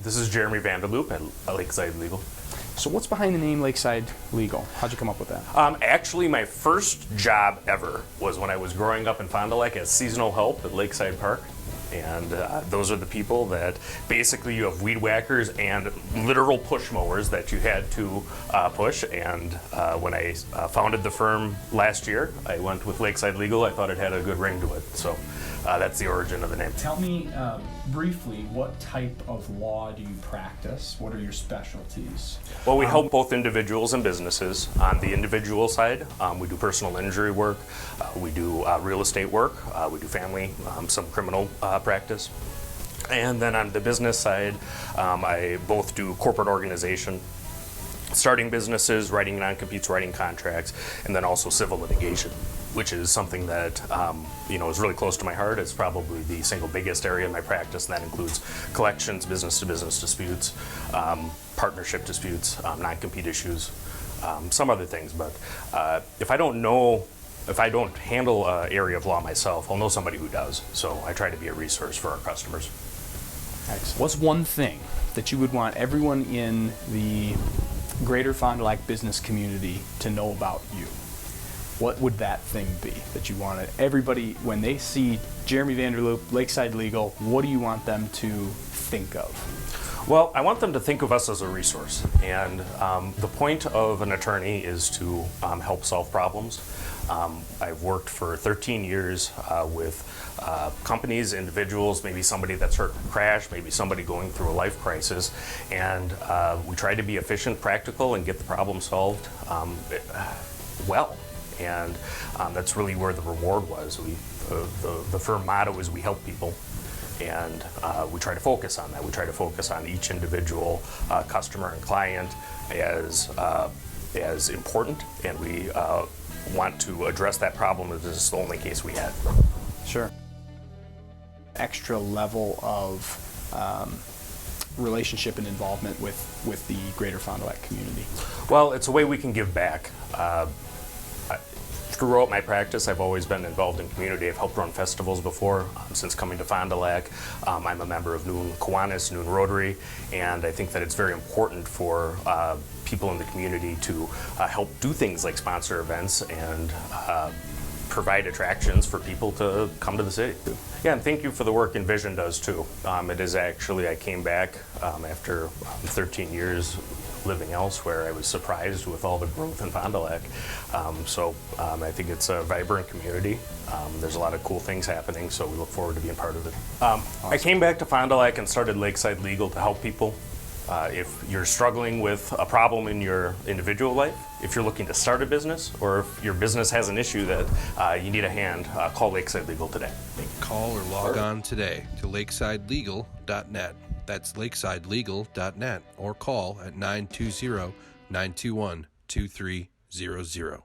This is Jeremy Vanderloop at Lakeside Legal. So what's behind the name Lakeside Legal? How'd you come up with that? Actually, my first job ever was when I was growing up in Fond du Lac as seasonal help at Lakeside Park. And those are the people that basically you have weed whackers and literal push mowers that you had to push. And when I founded the firm last year, I went with Lakeside Legal. I thought it had a good ring to it. So that's the origin of the name. Tell me briefly, what type of law do you practice? What are your specialties? Well, we help both individuals and businesses. On the individual side, we do personal injury work, we do real estate work, we do family, some criminal practice. And then on the business side, I both do corporate organization, starting businesses, writing non-competes, writing contracts, and then also civil litigation, which is something that is really close to my heart. It's probably the single biggest area in my practice, and that includes collections, business-to-business disputes, partnership disputes, non-compete issues, some other things. But if I don't handle an area of law myself, I'll know somebody who does. So I try to be a resource for our customers. Excellent. What's one thing that you would want everyone in the greater Fond du Lac business community to know about you? What would that thing be that you wanted everybody, when they see Jeremy Vanderloop, Lakeside Legal, what do you want them to think of? Well, I want them to think of us as a resource. And the point of an attorney is to help solve problems. I've worked for 13 years with companies, individuals, maybe somebody that's hurt in a crash, maybe somebody going through a life crisis, and we try to be efficient, practical, and get the problem solved well. And that's really where the reward was. The firm motto is we help people, and we try to focus on that. We try to focus on each individual customer and client as important, and we want to address that problem if this is the only case we had. Sure. Extra level of relationship and involvement with the greater Fond du Lac community? Well, it's a way we can give back. Throughout my practice, I've always been involved in community. I've helped run festivals before. Since coming to Fond du Lac, I'm a member of Noon Kiwanis, Noon Rotary, and I think that it's very important for people in the community to help do things like sponsor events and provide attractions for people to come to the city. Yeah, and thank you for the work Envision does too. It is actually, I came back after 13 years living elsewhere. I was surprised with all the growth in Fond du Lac. I think it's a vibrant community. There's a lot of cool things happening, so we look forward to being part of it. Awesome. I came back to Fond du Lac and started Lakeside Legal to help people. If you're struggling with a problem in your individual life, if you're looking to start a business, or if your business has an issue that you need a hand, call Lakeside Legal today. Call or log on today to lakesidelegal.net. That's lakesidelegal.net, or call at 920-921-2300.